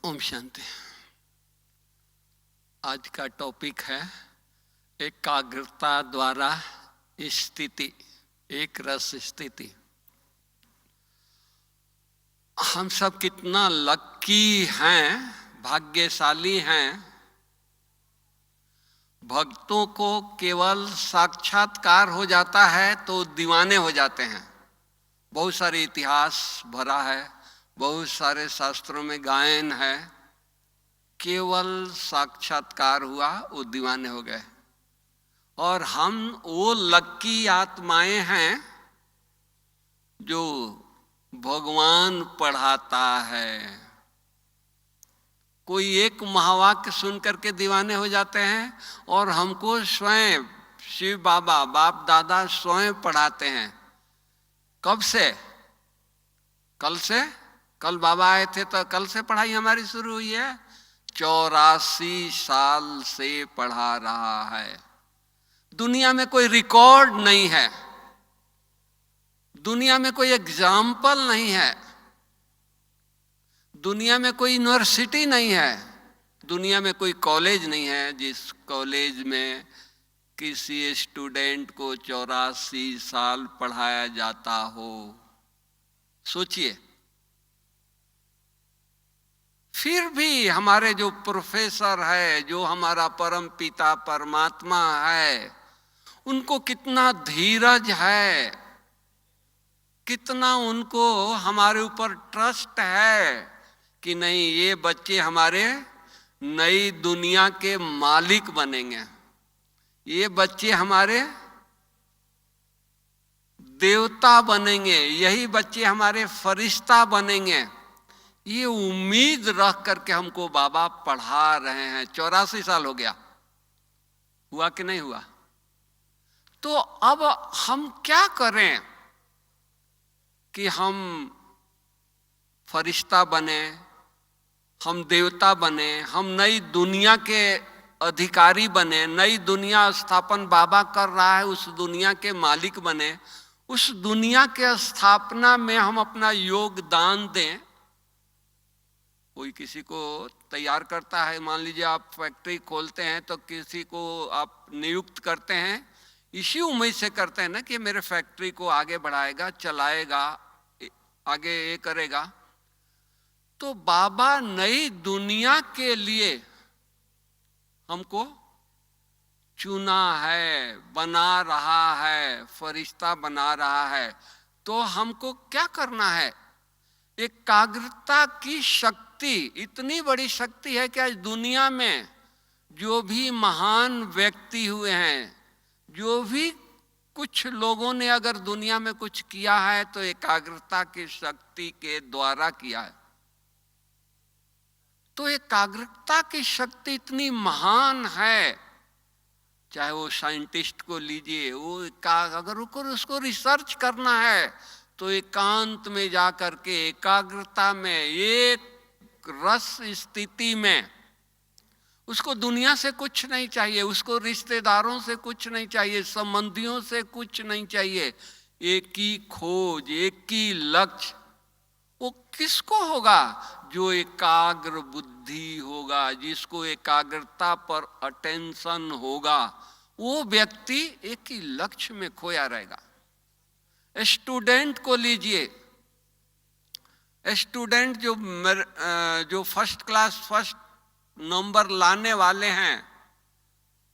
ओम शांति। आज का टॉपिक है एकाग्रता द्वारा स्थिति, एक रस स्थिति। हम सब कितना लक्की हैं, भाग्यशाली हैं। भक्तों को केवल साक्षात्कार हो जाता है तो दीवाने हो जाते हैं। बहुत सारे इतिहास भरा है, बहुत सारे शास्त्रों में गायन है। केवल साक्षात्कार हुआ, वो दीवाने हो गए। और हम वो लक्की आत्माएं हैं जो भगवान पढ़ाता है। कोई एक महावाक्य सुन करके दीवाने हो जाते हैं और हमको स्वयं शिव बाबा, बाप दादा स्वयं पढ़ाते हैं। कब से? कल से। कल बाबा आए थे तो कल से पढ़ाई हमारी शुरू हुई है। 84 साल से पढ़ा रहा है। दुनिया में कोई रिकॉर्ड नहीं है, दुनिया में कोई एग्जाम्पल नहीं है, दुनिया में कोई यूनिवर्सिटी नहीं है, दुनिया में कोई कॉलेज नहीं है जिस कॉलेज में किसी स्टूडेंट को 84 साल पढ़ाया जाता हो। सोचिए। फिर भी हमारे जो प्रोफेसर है, जो हमारा परम पिता परमात्मा है, उनको कितना धीरज है, कितना उनको हमारे ऊपर ट्रस्ट है कि नहीं, ये बच्चे हमारे नई दुनिया के मालिक बनेंगे, ये बच्चे हमारे देवता बनेंगे, यही बच्चे हमारे फरिश्ता बनेंगे। ये उम्मीद रख करके हमको बाबा पढ़ा रहे हैं। 84 साल हो गया। हुआ कि नहीं हुआ? तो अब हम क्या करें कि हम फरिश्ता बने, हम देवता बने, हम नई दुनिया के अधिकारी बने, नई दुनिया स्थापन बाबा कर रहा है, उस दुनिया के मालिक बने, उस दुनिया के स्थापना में हम अपना योगदान दें। कोई किसी को तैयार करता है, मान लीजिए आप फैक्ट्री खोलते हैं तो किसी को आप नियुक्त करते हैं, इसी उम्मीद से करते हैं ना कि मेरे फैक्ट्री को आगे बढ़ाएगा, चलाएगा, आगे ये करेगा। तो बाबा नई दुनिया के लिए हमको चुना है, बना रहा है, फरिश्ता बना रहा है। तो हमको क्या करना है? एकाग्रता की शक्ति, इतनी बड़ी शक्ति है कि आज दुनिया में जो भी महान व्यक्ति हुए हैं, जो भी कुछ लोगों ने अगर दुनिया में कुछ किया है तो एकाग्रता की शक्ति के द्वारा किया है। तो एकाग्रता की शक्ति इतनी महान है, चाहे वो साइंटिस्ट को लीजिए, वो अगर उसको रिसर्च करना है तो एकांत में जाकर के एकाग्रता में, एक रस स्थिति में, उसको दुनिया से कुछ नहीं चाहिए, उसको रिश्तेदारों से कुछ नहीं चाहिए, संबंधियों से कुछ नहीं चाहिए। एक ही खोज, एक ही लक्ष्य। वो किसको होगा? जो एकाग्र बुद्धि होगा, जिसको एकाग्रता पर अटेंशन होगा, वो व्यक्ति एक ही लक्ष्य में खोया रहेगा। स्टूडेंट को लीजिए, स्टूडेंट जो फर्स्ट क्लास फर्स्ट नंबर लाने वाले हैं,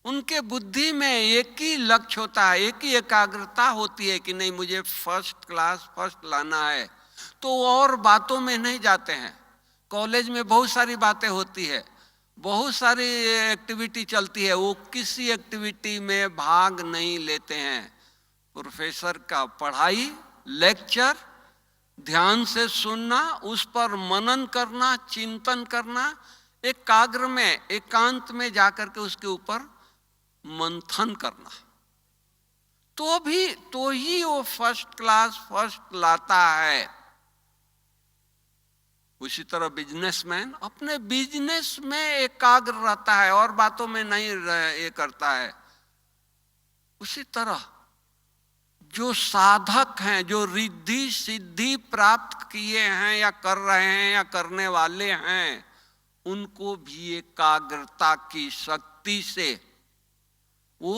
उनके बुद्धि में एक ही लक्ष्य होता है, एक ही एकाग्रता होती है कि नहीं, मुझे फर्स्ट क्लास फर्स्ट लाना है। तो और बातों में नहीं जाते हैं। कॉलेज में बहुत सारी बातें होती है, बहुत सारी एक्टिविटी चलती है, वो किसी एक्टिविटी में भाग नहीं लेते हैं। प्रोफेसर का पढ़ाई, लेक्चर, ध्यान से सुनना, उस पर मनन करना, चिंतन करना, एकाग्र में, एकांत में जाकर के उसके ऊपर मंथन करना, तो ही वो फर्स्ट क्लास फर्स्ट लाता है। उसी तरह बिजनेसमैन अपने बिजनेस में एकाग्र रहता है और बातों में नहीं ये करता है। उसी तरह जो साधक हैं, जो रिद्धि सिद्धि प्राप्त किए हैं या कर रहे हैं या करने वाले हैं, उनको भी एकाग्रता की शक्ति से वो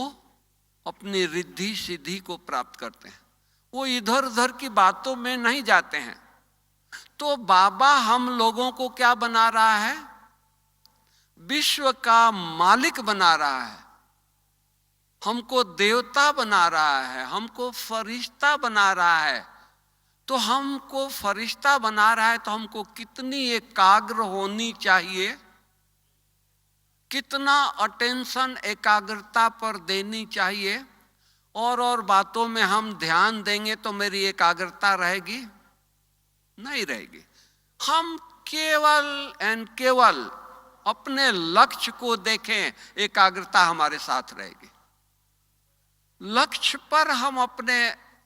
अपनी रिद्धि सिद्धि को प्राप्त करते हैं। वो इधर उधर की बातों में नहीं जाते हैं। तो बाबा हम लोगों को क्या बना रहा है? विश्व का मालिक बना रहा है, हमको देवता बना रहा है, हमको फरिश्ता बना रहा है। तो हमको फरिश्ता बना रहा है तो हमको कितनी एकाग्र होनी चाहिए, कितना अटेंशन एकाग्रता पर देनी चाहिए। और बातों में हम ध्यान देंगे तो मेरी एकाग्रता रहेगी? नहीं रहेगी। हम केवल एंड केवल अपने लक्ष्य को देखें, एकाग्रता हमारे साथ रहेगी। लक्ष्य पर हम अपने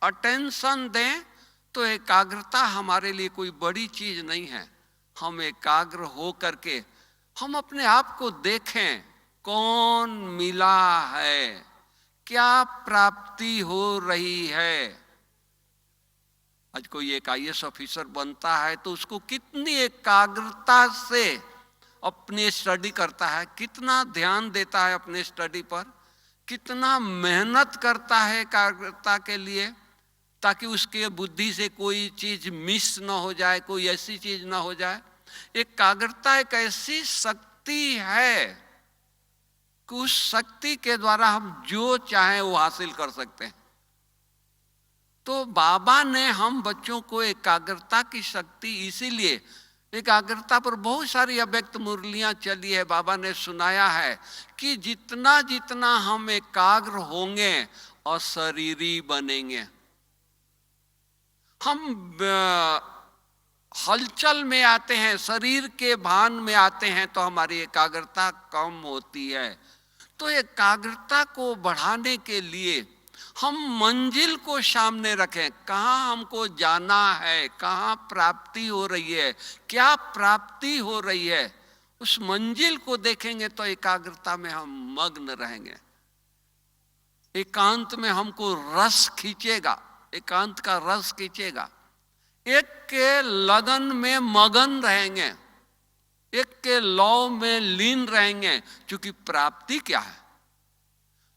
अटेंशन दें तो एकाग्रता हमारे लिए कोई बड़ी चीज नहीं है। हम एकाग्र हो करके हम अपने आप को देखें, कौन मिला है, क्या प्राप्ति हो रही है। आज कोई एक IAS ऑफिसर बनता है तो उसको कितनी एकाग्रता से अपनी स्टडी करता है, कितना ध्यान देता है अपने स्टडी पर, कितना मेहनत करता है एकाग्रता के लिए, ताकि उसके बुद्धि से कोई चीज मिस ना हो जाए, कोई ऐसी चीज ना हो जाए। एकाग्रता एक ऐसी शक्ति है कि उस शक्ति के द्वारा हम जो चाहें वो हासिल कर सकते हैं। तो बाबा ने हम बच्चों को एकाग्रता की शक्ति, इसीलिए एकाग्रता पर बहुत सारी अव्यक्त मुरलियां चली है। बाबा ने सुनाया है कि जितना जितना हम एकाग्र होंगे अशरीरी बनेंगे। हम हलचल में आते हैं, शरीर के भान में आते हैं तो हमारी एकाग्रता कम होती है। तो एकाग्रता को बढ़ाने के लिए हम मंजिल को सामने रखें, कहाँ हमको जाना है, कहाँ प्राप्ति हो रही है, क्या प्राप्ति हो रही है, उस मंजिल को देखेंगे तो एकाग्रता में हम मग्न रहेंगे। एकांत में हमको रस खींचेगा, एकांत का रस खींचेगा। एक के लगन में मगन रहेंगे, एक के लौ में लीन रहेंगे। क्योंकि प्राप्ति क्या है?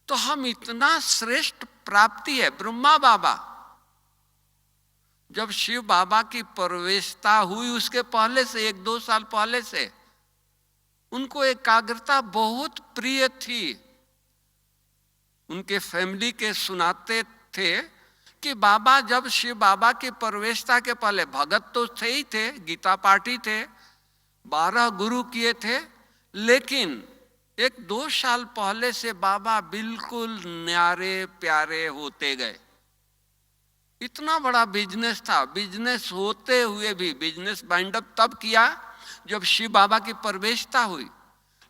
तो हम इतना श्रेष्ठ प्राप्ति है। ब्रह्मा बाबा जब शिव बाबा की प्रवेशता हुई उसके पहले से, 1-2 साल पहले से, उनको एकाग्रता बहुत प्रिय थी। उनके फैमिली के सुनाते थे कि बाबा जब शिव बाबा की प्रवेशता के पहले भगत तो थे ही थे, गीता पाठी थे, 12 गुरु किए थे, लेकिन 1-2 साल पहले से बाबा बिल्कुल न्यारे प्यारे होते गए। इतना बड़ा बिजनेस था, बिजनेस होते हुए भी, बिजनेस बाइंड अप तब किया जब शिव बाबा की प्रवेशता हुई।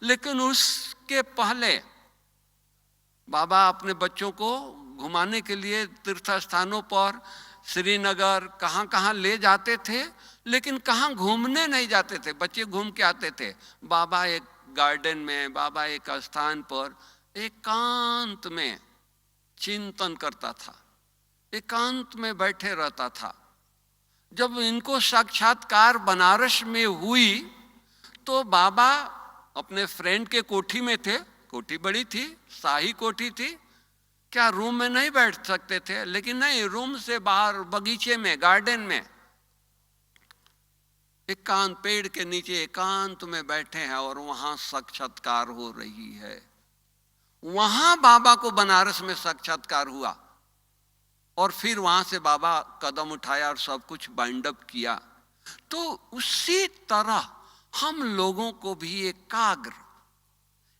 लेकिन उसके पहले बाबा अपने बच्चों को घुमाने के लिए तीर्थ स्थानों पर, श्रीनगर, कहाँ कहाँ ले जाते थे, लेकिन कहाँ घूमने नहीं जाते थे, बच्चे घूम के आते थे। बाबा एक गार्डन में, बाबा एक स्थान पर एकांत में चिंतन करता था, एकांत में बैठे रहता था। जब इनको साक्षात्कार बनारस में हुई तो बाबा अपने फ्रेंड के कोठी में थे, कोठी बड़ी थी, शाही कोठी थी, क्या रूम में नहीं बैठ सकते थे, लेकिन नहीं, रूम से बाहर बगीचे में, गार्डन में, एकांत पेड़ के नीचे एकांत में बैठे हैं और वहां साक्षात्कार हो रही है। वहां बाबा को बनारस में साक्षात्कार हुआ और फिर वहां से बाबा कदम उठाया और सब कुछ बाइंड अप किया। तो उसी तरह हम लोगों को भी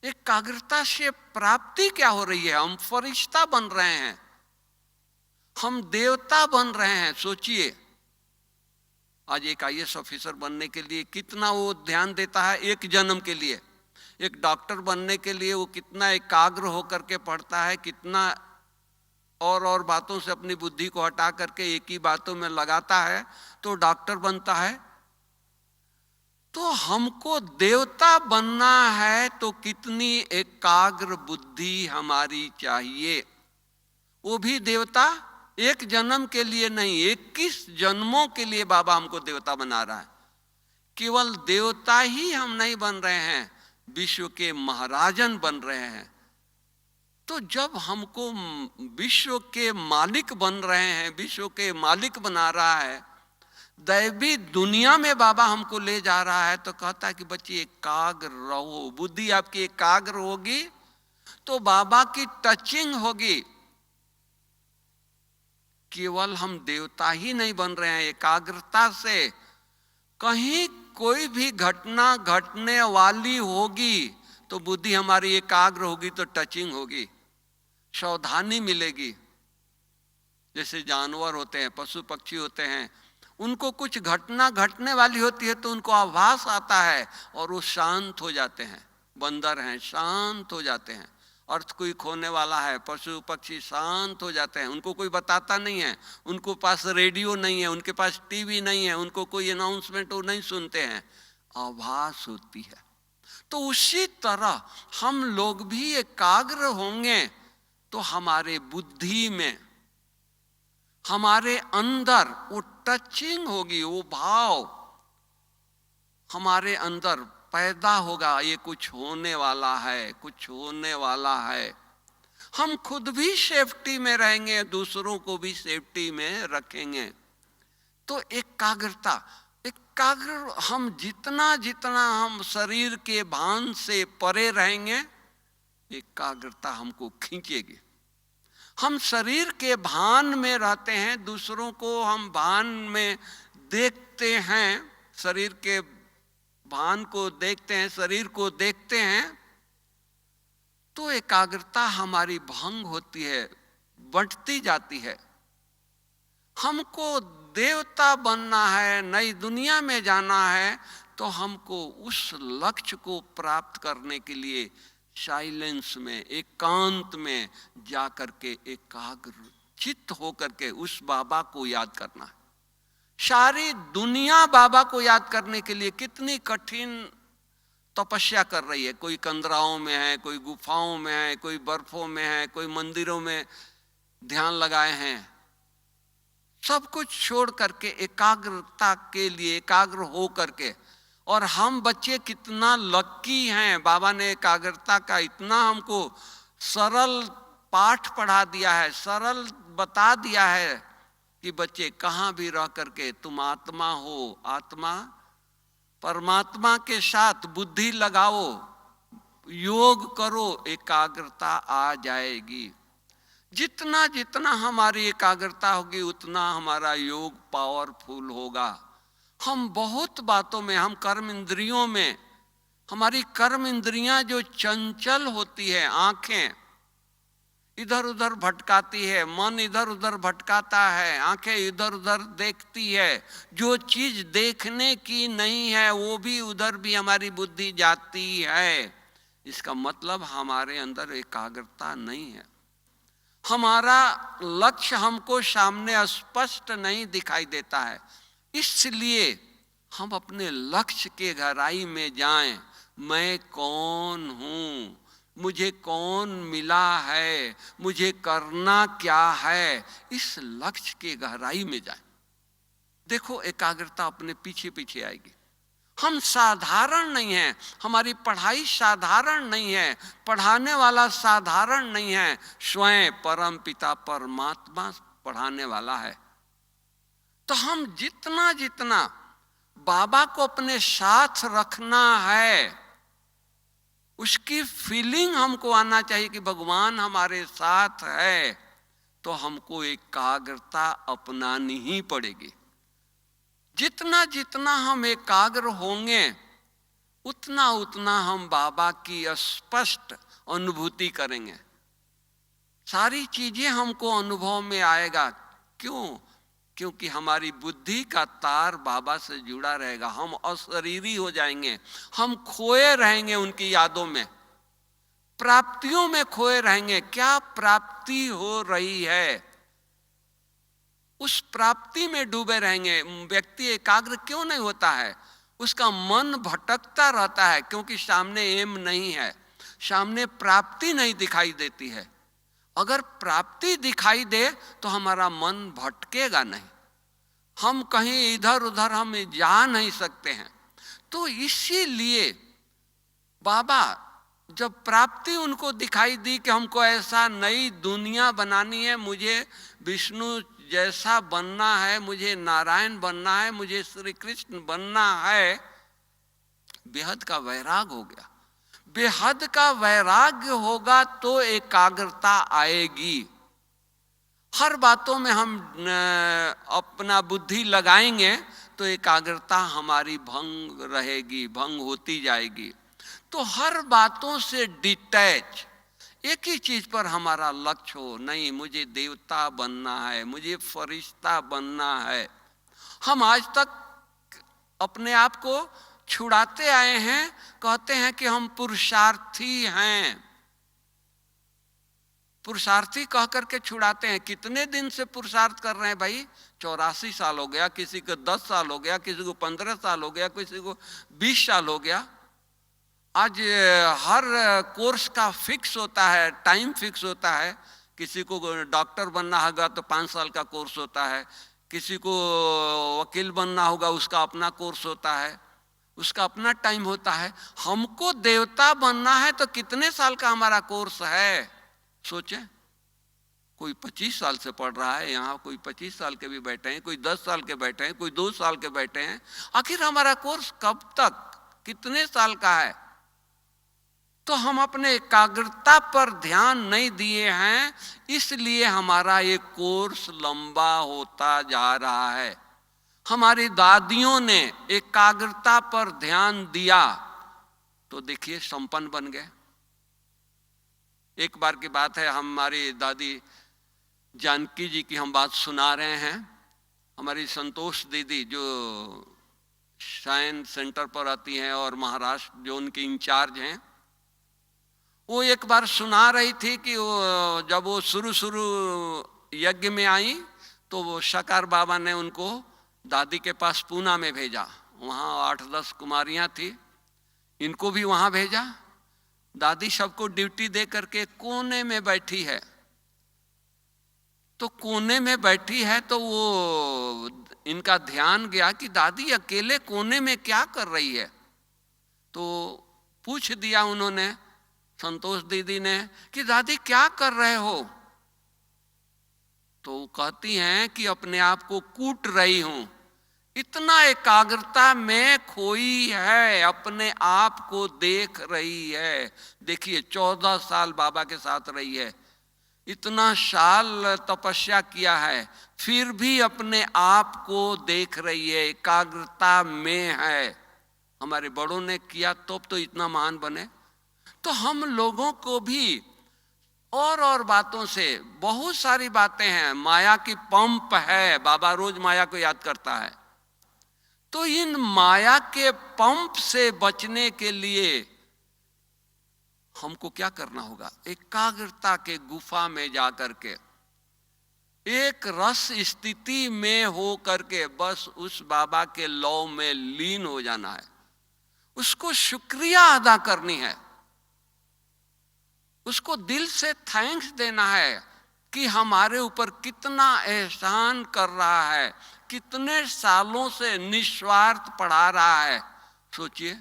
एकाग्रता से प्राप्ति क्या हो रही है? हम फरिश्ता बन रहे हैं, हम देवता बन रहे हैं। सोचिए, आज एक IAS ऑफिसर बनने के लिए कितना वो ध्यान देता है, एक जन्म के लिए। एक डॉक्टर बनने के लिए वो कितना एकाग्र होकर के पढ़ता है, कितना और बातों से अपनी बुद्धि को हटा करके एक ही बातों में लगाता है तो डॉक्टर बनता है। तो हमको देवता बनना है तो कितनी एकाग्र बुद्धि हमारी चाहिए। वो भी देवता एक जन्म के लिए नहीं, 21 जन्मों के लिए बाबा हमको देवता बना रहा है। केवल देवता ही हम नहीं बन रहे हैं, विश्व के महाराजन बन रहे हैं। तो जब हमको विश्व के मालिक बन रहे हैं, विश्व के मालिक बना रहा है, दैवी दुनिया में बाबा हमको ले जा रहा है, तो कहता है कि बच्चे एकाग्र रहो। बुद्धि आपकी एकाग्र होगी तो बाबा की टचिंग होगी। केवल हम देवता ही नहीं बन रहे हैं, एकाग्रता से कहीं कोई भी घटना घटने वाली होगी तो बुद्धि हमारी एकाग्र होगी, तो टचिंग होगी, सावधानी मिलेगी। जैसे जानवर होते हैं, पशु पक्षी होते हैं, उनको कुछ घटना घटने वाली होती है तो उनको आभास आता है और वो शांत हो जाते हैं। बंदर हैं, शांत हो जाते हैं। अर्थक्वेक होने वाला है, पशु पक्षी शांत हो जाते हैं, उनको कोई बताता नहीं है, उनको पास रेडियो नहीं है, उनके पास टीवी नहीं है, उनको कोई अनाउंसमेंट वो नहीं सुनते हैं, आभास होती है। तो उसी तरह हम लोग भी एकाग्र होंगे तो हमारे बुद्धि में, हमारे अंदर वो टचिंग होगी, वो भाव हमारे अंदर पैदा होगा, ये कुछ होने वाला है, कुछ होने वाला है। हम खुद भी सेफ्टी में रहेंगे, दूसरों को भी सेफ्टी में रखेंगे। तो एकाग्रता, एकाग्र हम जितना जितना हम शरीर के भान से परे रहेंगे, एकाग्रता हमको खींचेगी। हम शरीर के भान में रहते हैं, दूसरों को हम भान में देखते हैं, शरीर के भान को देखते हैं, शरीर को देखते हैं, तो एकाग्रता हमारी भंग होती है, बढ़ती जाती है। हमको देवता बनना है, नई दुनिया में जाना है, तो हमको उस लक्ष्य को प्राप्त करने के लिए साइलेंस में, एकांत में जाकर के एकाग्र चित्त होकर के उस बाबा को याद करना है। सारी दुनिया बाबा को याद करने के लिए कितनी कठिन तपस्या कर रही है। कोई कंदराओं में है, कोई गुफाओं में है, कोई बर्फों में है, कोई मंदिरों में ध्यान लगाए हैं। सब कुछ छोड़ करके एकाग्रता के लिए, एकाग्र हो करके। और हम बच्चे कितना लक्की हैं, बाबा ने एकाग्रता का इतना हमको सरल पाठ पढ़ा दिया है, सरल बता दिया है कि बच्चे कहाँ भी रह करके तुम आत्मा हो, आत्मा परमात्मा के साथ बुद्धि लगाओ, योग करो, एकाग्रता आ जाएगी। जितना जितना हमारी एकाग्रता होगी उतना हमारा योग पावरफुल होगा। हम बहुत बातों में, हम कर्म इंद्रियों में, हमारी कर्म इंद्रियां जो चंचल होती है, आंखें इधर उधर भटकाती है, मन इधर उधर भटकाता है, आंखें इधर उधर देखती है, जो चीज देखने की नहीं है वो भी उधर भी हमारी बुद्धि जाती है। इसका मतलब हमारे अंदर एकाग्रता नहीं है, हमारा लक्ष्य हमको सामने स्पष्ट नहीं दिखाई देता है। इसलिए हम अपने लक्ष्य के गहराई में जाएं। मैं कौन हूँ, मुझे कौन मिला है, मुझे करना क्या है, इस लक्ष्य के गहराई में जाएं। देखो एकाग्रता अपने पीछे पीछे आएगी। हम साधारण नहीं हैं, हमारी पढ़ाई साधारण नहीं है, पढ़ाने वाला साधारण नहीं है, स्वयं परम पिता परमात्मा पढ़ाने वाला है। तो हम जितना जितना बाबा को अपने साथ रखना है, उसकी फीलिंग हमको आना चाहिए कि भगवान हमारे साथ है, तो हमको एकाग्रता अपनानी ही पड़ेगी। जितना जितना हम एकाग्र होंगे उतना उतना हम बाबा की स्पष्ट अनुभूति करेंगे। सारी चीजें हमको अनुभव में आएगा। क्यों? क्योंकि हमारी बुद्धि का तार बाबा से जुड़ा रहेगा। हम अशरीरी हो जाएंगे, हम खोए रहेंगे उनकी यादों में, प्राप्तियों में खोए रहेंगे। क्या प्राप्ति हो रही है, उस प्राप्ति में डूबे रहेंगे। व्यक्ति एकाग्र क्यों नहीं होता है? उसका मन भटकता रहता है, क्योंकि सामने एम नहीं है, सामने प्राप्ति नहीं दिखाई देती है। अगर प्राप्ति दिखाई दे तो हमारा मन भटकेगा नहीं, हम कहीं इधर उधर हम जा नहीं सकते हैं। तो इसीलिए बाबा जब प्राप्ति उनको दिखाई दी कि हमको ऐसा नई दुनिया बनानी है, मुझे विष्णु जैसा बनना है, मुझे नारायण बनना है, मुझे श्री कृष्ण बनना है, बेहद का वैराग हो गया। बेहद का वैराग्य होगा तो एकाग्रता आएगी। हर बातों में हम अपना बुद्धि लगाएंगे तो एकाग्रता हमारी भंग रहेगी, भंग होती जाएगी। तो हर बातों से डिटैच, एक ही चीज पर हमारा लक्ष्य हो, नहीं मुझे देवता बनना है, मुझे फरिश्ता बनना है। हम आज तक अपने आप को छुड़ाते आए हैं, कहते हैं कि हम पुरुषार्थी हैं। पुरुषार्थी कह करके छुड़ाते हैं। कितने दिन से पुरुषार्थ कर रहे हैं भाई? 84 साल हो गया, किसी को 10 साल हो गया, किसी को 15 साल हो गया, किसी को 20 साल हो गया। आज हर कोर्स का फिक्स होता है, टाइम फिक्स होता है। किसी को डॉक्टर बनना होगा तो 5 साल का कोर्स होता है, किसी को वकील बनना होगा उसका अपना कोर्स होता है, उसका अपना टाइम होता है। हमको देवता बनना है तो कितने साल का हमारा कोर्स है? सोचें। कोई 25 साल से पढ़ रहा है यहाँ, कोई 25 साल के भी बैठे हैं, कोई 10 साल के बैठे हैं, कोई 2 साल के बैठे हैं। आखिर हमारा कोर्स कब तक, कितने साल का है? तो हम अपने एकाग्रता पर ध्यान नहीं दिए हैं, इसलिए हमारा ये कोर्स लंबा होता जा रहा है। हमारी दादियों ने एकाग्रता पर ध्यान दिया तो देखिए संपन्न बन गए। एक बार की बात है, हमारी दादी जानकी जी की हम बात सुना रहे हैं। हमारी संतोष दीदी जो साइंस सेंटर पर आती हैं और महाराष्ट्र जो उनके इंचार्ज हैं, वो एक बार सुना रही थी कि वो जब वो शुरू यज्ञ में आई तो वो शकार बाबा ने उनको दादी के पास पूना में भेजा। वहाँ 8-10 कुमारियाँ थी, इनको भी वहाँ भेजा। दादी सबको ड्यूटी दे करके कोने में बैठी है। तो कोने में बैठी है तो वो इनका ध्यान गया कि दादी अकेले कोने में क्या कर रही है। तो पूछ दिया उन्होंने, संतोष दीदी ने, कि दादी क्या कर रहे हो? तो कहती हैं कि अपने आप को कूट रही हूं। इतना एकाग्रता में खोई है, अपने आप को देख रही है। देखिए 14 साल बाबा के साथ रही है, इतना साल तपस्या किया है, फिर भी अपने आप को देख रही है, एकाग्रता में है। हमारे बड़ों ने किया तो इतना महान बने। तो हम लोगों को भी और बातों से, बहुत सारी बातें हैं, माया की पंप है, बाबा रोज माया को याद करता है। तो इन माया के पंप से बचने के लिए हमको क्या करना होगा? एकाग्रता के गुफा में जाकर के, एक रस स्थिति में हो करके बस उस बाबा के लौ में लीन हो जाना है। उसको शुक्रिया अदा करनी है, उसको दिल से थैंक्स देना है कि हमारे ऊपर कितना एहसान कर रहा है, कितने सालों से निस्वार्थ पढ़ा रहा है। सोचिए,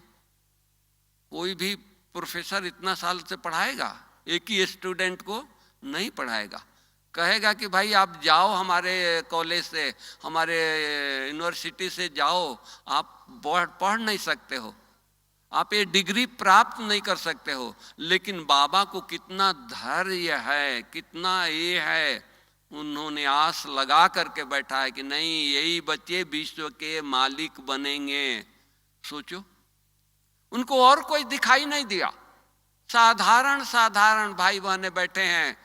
कोई भी प्रोफेसर इतना साल से पढ़ाएगा? एक ही स्टूडेंट को नहीं पढ़ाएगा। कहेगा कि भाई आप जाओ हमारे कॉलेज से, हमारे यूनिवर्सिटी से जाओ, आप पढ़ नहीं सकते हो, आप ये डिग्री प्राप्त नहीं कर सकते हो। लेकिन बाबा को कितना धैर्य है, कितना ये है, उन्होंने आस लगा करके बैठा है कि नहीं, यही बच्चे विश्व के मालिक बनेंगे। सोचो, उनको और कोई दिखाई नहीं दिया। साधारण भाई बहने बैठे हैं,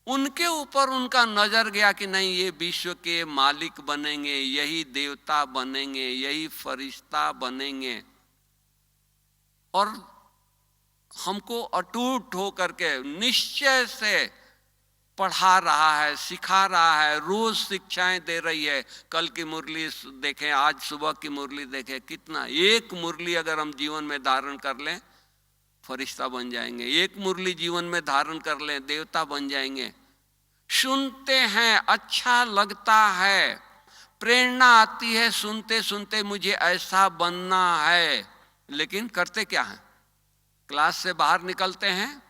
उनके ऊपर उनका नजर गया कि नहीं, ये विश्व के मालिक बनेंगे, यही देवता बनेंगे, यही फरिश्ता बनेंगे। और हमको अटूट होकर के निश्चय से पढ़ा रहा है, सिखा रहा है, रोज शिक्षाएं दे रही है। कल की मुरली देखें, आज सुबह की मुरली देखें, कितना, एक मुरली अगर हम जीवन में धारण कर लें फरिश्ता बन जाएंगे, एक मुरली जीवन में धारण कर लें देवता बन जाएंगे। सुनते हैं, अच्छा लगता है, प्रेरणा आती है, सुनते सुनते मुझे ऐसा बनना है। लेकिन करते क्या हैं, क्लास से बाहर निकलते हैं,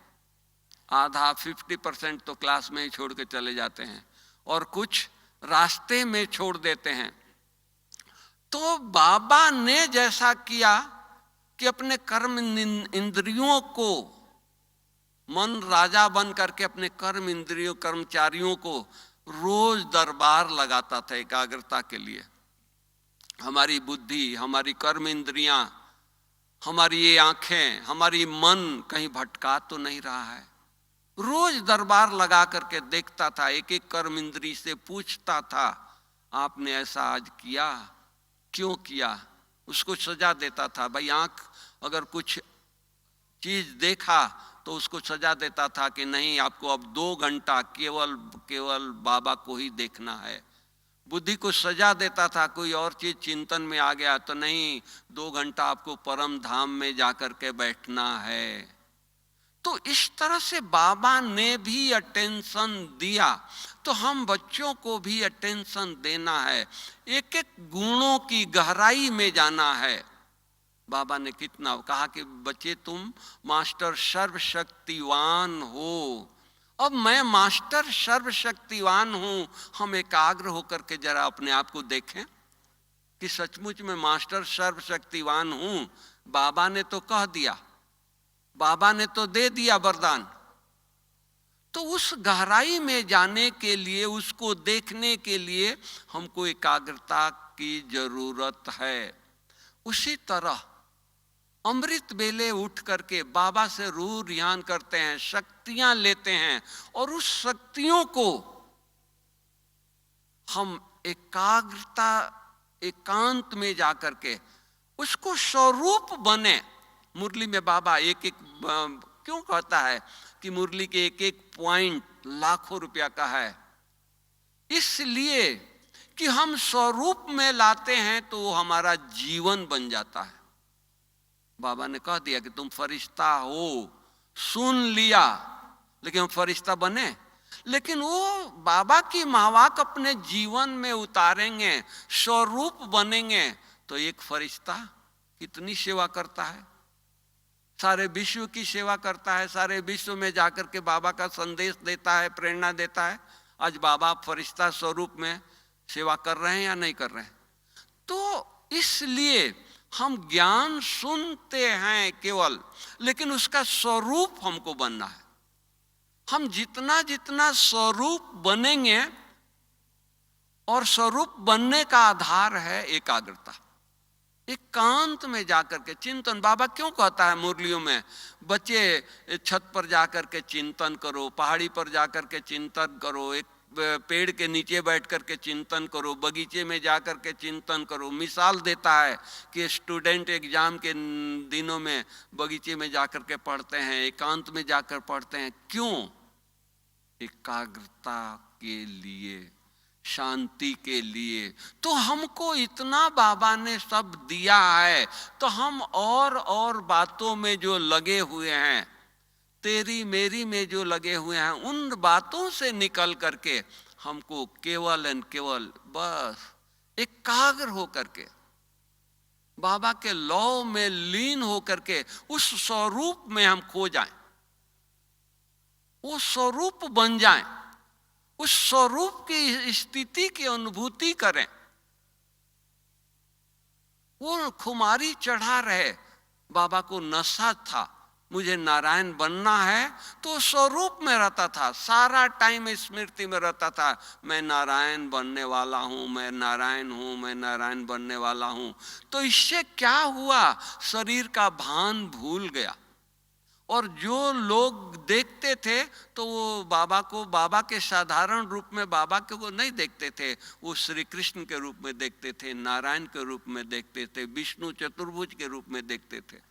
आधा 50% तो क्लास में ही छोड़ के चले जाते हैं और कुछ रास्ते में छोड़ देते हैं। तो बाबा ने जैसा किया कि अपने कर्म इंद्रियों को, मन राजा बन करके अपने कर्म इंद्रियों कर्मचारियों को रोज दरबार लगाता था एकाग्रता के लिए। हमारी बुद्धि, हमारी कर्म इंद्रियां, हमारी ये आंखें, हमारी मन कहीं भटका तो नहीं रहा है। रोज दरबार लगा करके देखता था, एक एक कर्म इंद्री से पूछता था, आपने ऐसा आज किया, क्यों किया? उसको सजा देता था। भाई आंख अगर कुछ चीज देखा तो उसको सजा देता था कि नहीं, आपको अब 2 घंटा केवल बाबा को ही देखना है। बुद्धि को सजा देता था, कोई और चीज चिंतन में आ गया तो नहीं, 2 घंटा आपको परम धाम में जाकर के बैठना है। तो इस तरह से बाबा ने भी अटेंशन दिया, तो हम बच्चों को भी अटेंशन देना है, एक एक गुणों की गहराई में जाना है। बाबा ने कितना कहा कि बच्चे तुम मास्टर सर्वशक्तिवान हो। अब मैं मास्टर सर्वशक्तिवान हूं, हम एकाग्र होकर के जरा अपने आप को देखें कि सचमुच में मास्टर सर्वशक्तिवान हूं। बाबा ने तो कह दिया, बाबा ने तो दे दिया वरदान, तो उस गहराई में जाने के लिए, उसको देखने के लिए हमको एकाग्रता की जरूरत है। उसी तरह अमृत बेले उठ करके बाबा से रूह रियान करते हैं, शक्तियां लेते हैं और उस शक्तियों को हम एकाग्रता एकांत में जाकर के उसको स्वरूप बने। मुरली में बाबा एक एक क्यों कहता है कि मुरली के एक एक पॉइंट लाखों रुपया का है? इसलिए कि हम स्वरूप में लाते हैं तो वो हमारा जीवन बन जाता है। बाबा ने कह दिया कि तुम फरिश्ता हो, सुन लिया, लेकिन हम फरिश्ता बने, लेकिन वो बाबा की महवाक अपने जीवन में उतारेंगे, स्वरूप बनेंगे, तो एक फरिश्ता कितनी सेवा करता है, सारे विश्व की सेवा करता है, सारे विश्व में जाकर के बाबा का संदेश देता है, प्रेरणा देता है। आज बाबा फरिश्ता स्वरूप में सेवा कर रहे हैं या नहीं कर रहे हैं? तो इसलिए हम ज्ञान सुनते हैं केवल, लेकिन उसका स्वरूप हमको बनना है। हम जितना जितना स्वरूप बनेंगे, और स्वरूप बनने का आधार है एकाग्रता, एकांत में जाकर के चिंतन। बाबा क्यों कहता है मुरलियों में, बच्चे छत पर जाकर के चिंतन करो, पहाड़ी पर जाकर के चिंतन करो, एक पेड़ के नीचे बैठ कर के चिंतन करो, बगीचे में जाकर के चिंतन करो। मिसाल देता है कि स्टूडेंट एग्जाम के दिनों में बगीचे में जाकर के पढ़ते हैं, एकांत में जाकर पढ़ते हैं। क्यों? एकाग्रता के लिए, शांति के लिए। तो हमको इतना बाबा ने सब दिया है, तो हम और बातों में जो लगे हुए हैं, तेरी मेरी में जो लगे हुए हैं, उन बातों से निकल करके हमको केवल एंड केवल बस एकाग्र हो करके बाबा के लौ में लीन हो करके उस स्वरूप में हम खो जाएं, वो स्वरूप बन जाएं, उस स्वरूप की स्थिति की अनुभूति करें। वो खुमारी चढ़ा रहे, बाबा को नशा था, मुझे नारायण बनना है, तो स्वरूप में रहता था, सारा टाइम स्मृति में रहता था, मैं नारायण बनने वाला हूं, मैं नारायण हूं, मैं नारायण बनने वाला हूं। तो इससे क्या हुआ? शरीर का भान भूल गया, और जो लोग देखते थे तो वो बाबा को, बाबा के साधारण रूप में बाबा के वो नहीं देखते थे, वो श्री कृष्ण के रूप में देखते थे, नारायण के रूप में देखते थे, विष्णु चतुर्भुज के रूप में देखते थे।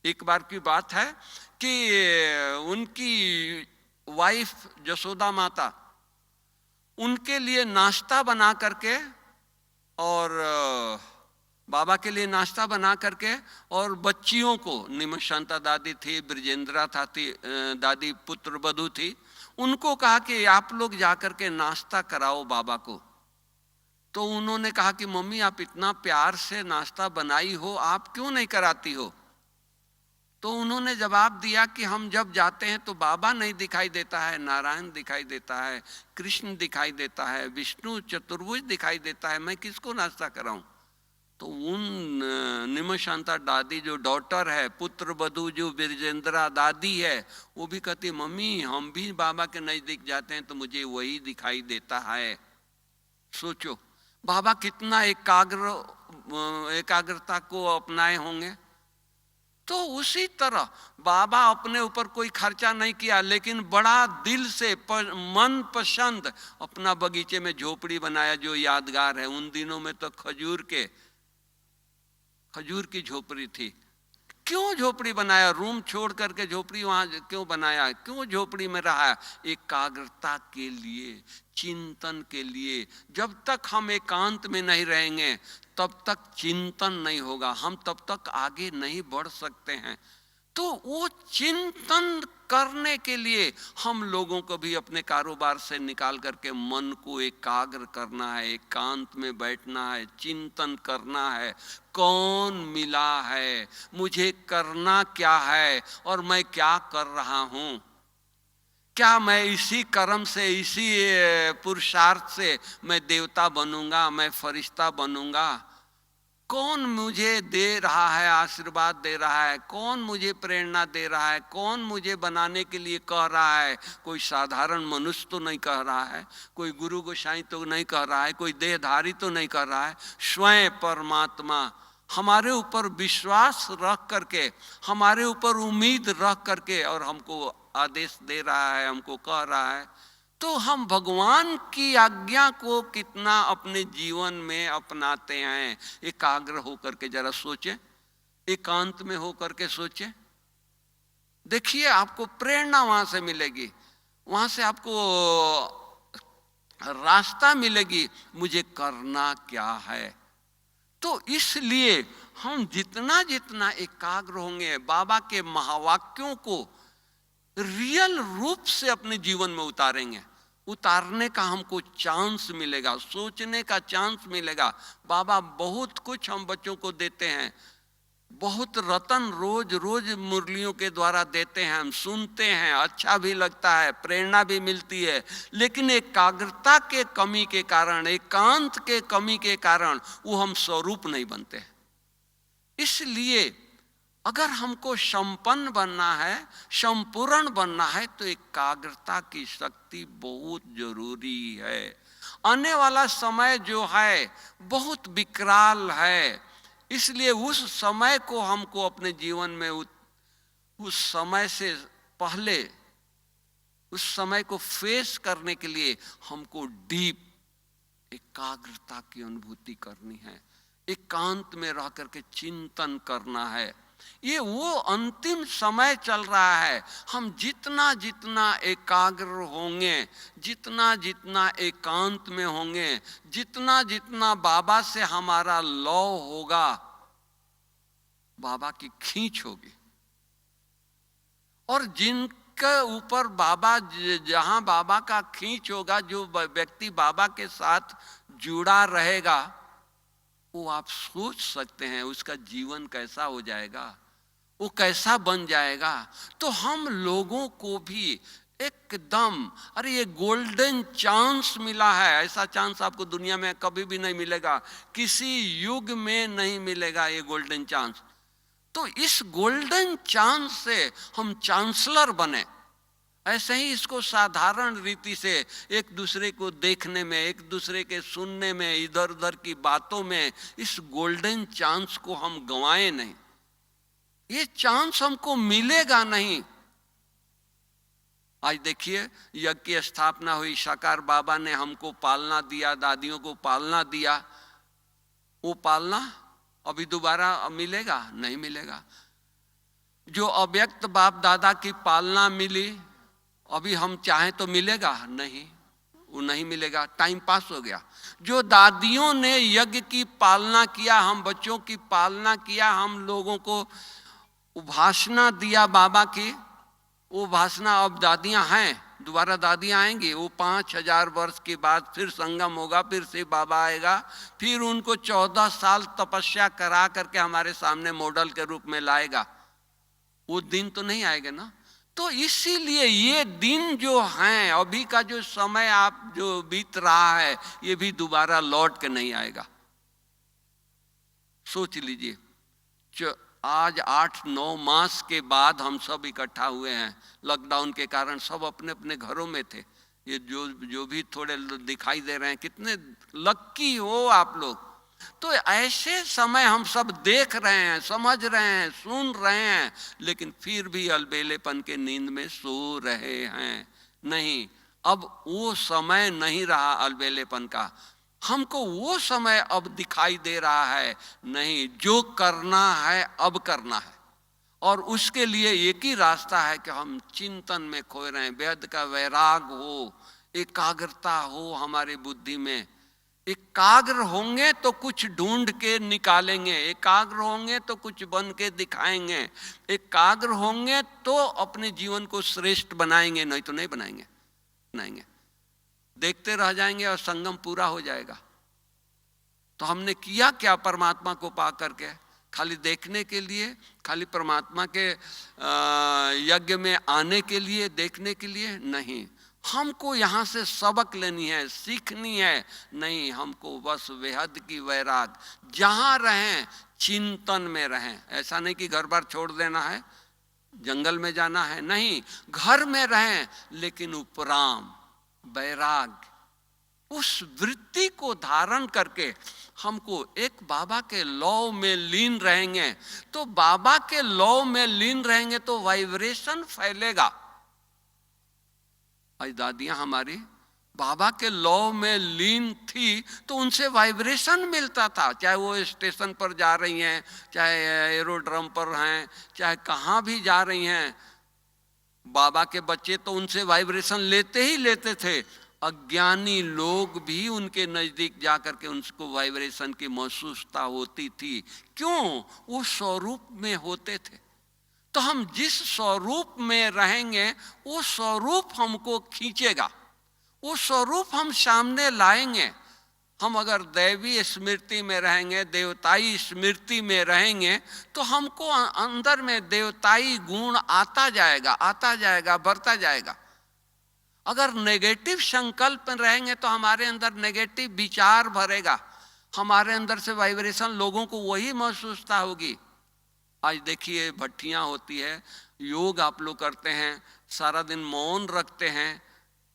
एक बार की बात है कि उनकी वाइफ जसोदा माता उनके लिए नाश्ता बना करके, और बाबा के लिए नाश्ता बना करके, और बच्चियों को, निमशांता दादी थी, ब्रजेंद्रा था थी दादी, पुत्र वधू थी, उनको कहा कि आप लोग जाकर के नाश्ता कराओ बाबा को। तो उन्होंने कहा कि मम्मी आप इतना प्यार से नाश्ता बनाई हो, आप क्यों नहीं कराती हो? तो उन्होंने जवाब दिया कि हम जब जाते हैं तो बाबा नहीं दिखाई देता है, नारायण दिखाई देता है, कृष्ण दिखाई देता है, विष्णु चतुर्भुज दिखाई देता है, मैं किसको नाश्ता कराऊं? तो उन निमशांता दादी जो डॉटर है, पुत्र वधू जो बिरजेंद्रा दादी है, वो भी कहती मम्मी हम भी बाबा के नजदीक जाते हैं तो मुझे वही दिखाई देता है। सोचो बाबा कितना एकाग्रता को अपनाए होंगे। तो उसी तरह बाबा अपने ऊपर कोई खर्चा नहीं किया, लेकिन बड़ा दिल से मन पसंद अपना बगीचे में झोपड़ी बनाया जो यादगार है। उन दिनों में तो खजूर की झोपड़ी थी। क्यों झोपड़ी बनाया? रूम छोड़ करके झोपड़ी वहां क्यों बनाया? क्यों झोपड़ी में रहा? एकाग्रता के लिए, चिंतन के लिए। जब तक हम एकांत में नहीं रहेंगे तब तक चिंतन नहीं होगा, हम तब तक आगे नहीं बढ़ सकते हैं। तो वो चिंतन करने के लिए हम लोगों को भी अपने कारोबार से निकाल करके मन को एकाग्र करना है, एकांत में बैठना है, चिंतन करना है। कौन मिला है, मुझे करना क्या है और मैं क्या कर रहा हूं? क्या मैं इसी कर्म से, इसी पुरुषार्थ से मैं देवता बनूंगा, मैं फरिश्ता बनूंगा? कौन मुझे दे रहा है, आशीर्वाद दे रहा है? कौन मुझे प्रेरणा दे रहा है? कौन मुझे बनाने के लिए कह रहा है? कोई साधारण मनुष्य तो नहीं कह रहा है, कोई गुरु गोसाई तो नहीं कह रहा है, कोई देहधारी तो नहीं कह रहा है। स्वयं परमात्मा हमारे ऊपर विश्वास रख करके, हमारे ऊपर उम्मीद रख करके और हमको आदेश दे रहा है, हमको कह रहा है। तो हम भगवान की आज्ञा को कितना अपने जीवन में अपनाते हैं? एकाग्र होकर के जरा सोचें, एकांत में होकर के सोचें। देखिए आपको प्रेरणा वहां से मिलेगी, वहां से आपको रास्ता मिलेगी, मुझे करना क्या है। तो इसलिए हम जितना जितना एकाग्र होंगे, बाबा के महावाक्यों को रियल रूप से अपने जीवन में उतारने का हमको चांस मिलेगा, सोचने का चांस मिलेगा। बाबा बहुत कुछ हम बच्चों को देते हैं, बहुत रतन रोज रोज मुरलियों के द्वारा देते हैं, हम सुनते हैं, अच्छा भी लगता है, प्रेरणा भी मिलती है। लेकिन एकाग्रता के कमी के कारण, एकांत के कमी के कारण वो हम स्वरूप नहीं बनते। इसलिए अगर हमको संपन्न बनना है, संपूर्ण बनना है, तो एकाग्रता की शक्ति बहुत जरूरी है। आने वाला समय जो है बहुत विकराल है, इसलिए उस समय को हमको अपने जीवन में उस समय से पहले उस समय को फेस करने के लिए हमको डीप एकाग्रता की अनुभूति करनी है, एकांत में रह करके चिंतन करना है। ये वो अंतिम समय चल रहा है। हम जितना जितना एकाग्र होंगे, जितना जितना एकांत में होंगे, जितना जितना बाबा से हमारा लौ होगा, बाबा की खींच होगी। और जिनके ऊपर बाबा, जहां बाबा का खींच होगा, जो व्यक्ति बाबा के साथ जुड़ा रहेगा, वो आप सोच सकते हैं उसका जीवन कैसा हो जाएगा, वो कैसा बन जाएगा। तो हम लोगों को भी एकदम, अरे ये गोल्डन चांस मिला है। ऐसा चांस आपको दुनिया में कभी भी नहीं मिलेगा, किसी युग में नहीं मिलेगा ये गोल्डन चांस। तो इस गोल्डन चांस से हम चांसलर बने। ऐसे ही इसको साधारण रीति से एक दूसरे को देखने में, एक दूसरे के सुनने में, इधर उधर की बातों में इस गोल्डन चांस को हम गंवाए नहीं। ये चांस हमको मिलेगा नहीं। आज देखिए यज्ञ की स्थापना हुई, साकार बाबा ने हमको पालना दिया, दादियों को पालना दिया। वो पालना अभी दोबारा मिलेगा? नहीं मिलेगा। जो अव्यक्त बाप दादा की पालना मिली, अभी हम चाहें तो मिलेगा? नहीं, वो नहीं मिलेगा, टाइम पास हो गया। जो दादियों ने यज्ञ की पालना किया, हम बच्चों की पालना किया, हम लोगों को उपासना दिया बाबा की, वो उपासना अब दादियां हैं दोबारा दादी आएंगी, वो 5000 वर्ष के बाद फिर संगम होगा, फिर से बाबा आएगा, फिर उनको 14 साल तपस्या करा करके हमारे सामने मॉडल के रूप में लाएगा। वो दिन तो नहीं आएगा ना। तो इसीलिए ये दिन जो हैं, अभी का जो समय आप जो बीत रहा है, ये भी दोबारा लौट के नहीं आएगा। सोच लीजिए, आज 8-9 मास के बाद हम सब इकट्ठा हुए हैं। लॉकडाउन के कारण सब अपने अपने घरों में थे। ये जो भी थोड़े दिखाई दे रहे हैं, कितने लक्की हो आप लोग। तो ऐसे समय हम सब देख रहे हैं, समझ रहे हैं, सुन रहे हैं, लेकिन फिर भी अलबेलेपन के नींद में सो रहे हैं। नहीं, अब वो समय नहीं रहा अलबेलेपन का। हमको वो समय अब दिखाई दे रहा है, नहीं, जो करना है अब करना है। और उसके लिए एक ही रास्ता है कि हम चिंतन में खोए रहें, बेहद का वैराग हो, एकाग्रता हो हमारी बुद्धि में। एकाग्र होंगे तो कुछ ढूंढ के निकालेंगे, एकाग्र होंगे तो कुछ बन के दिखाएंगे, एकाग्र होंगे तो अपने जीवन को श्रेष्ठ बनाएंगे, नहीं तो नहीं बनाएंगे। देखते रह जाएंगे और संगम पूरा हो जाएगा। तो हमने किया क्या परमात्मा को पा करके? खाली देखने के लिए, खाली परमात्मा के यज्ञ में आने के लिए, देखने के लिए नहीं। हमको यहाँ से सबक लेनी है, सीखनी है। नहीं, हमको बस बेहद की वैराग, जहाँ रहें चिंतन में रहें। ऐसा नहीं कि घर बार छोड़ देना है, जंगल में जाना है, नहीं, घर में रहें, लेकिन उपराम वैराग, उस वृत्ति को धारण करके हमको एक बाबा के लौ में लीन रहेंगे। तो बाबा के लौ में लीन रहेंगे तो वाइब्रेशन फैलेगा। आज दादियां हमारी बाबा के लौ में लीन थी तो उनसे वाइब्रेशन मिलता था, चाहे वो स्टेशन पर जा रही हैं, चाहे एरोड्रम पर हैं, चाहे कहाँ भी जा रही हैं। बाबा के बच्चे तो उनसे वाइब्रेशन लेते ही लेते थे। अज्ञानी लोग भी उनके नजदीक जाकर के उनको वाइब्रेशन की महसूसता होती थी। क्यों? वो स्वरूप में होते थे। तो हम जिस स्वरूप में रहेंगे वो स्वरूप हमको खींचेगा, वो स्वरूप हम सामने लाएंगे। हम अगर दैवी स्मृति में रहेंगे, देवताई स्मृति में रहेंगे, तो हमको अंदर में देवताई गुण आता जाएगा, बढ़ता जाएगा। अगर नेगेटिव संकल्प में रहेंगे तो हमारे अंदर नेगेटिव विचार भरेगा, हमारे अंदर से वाइब्रेशन लोगों को वही महसूसता होगी। आज देखिए भट्टियाँ होती है, योग आप लोग करते हैं, सारा दिन मौन रखते हैं।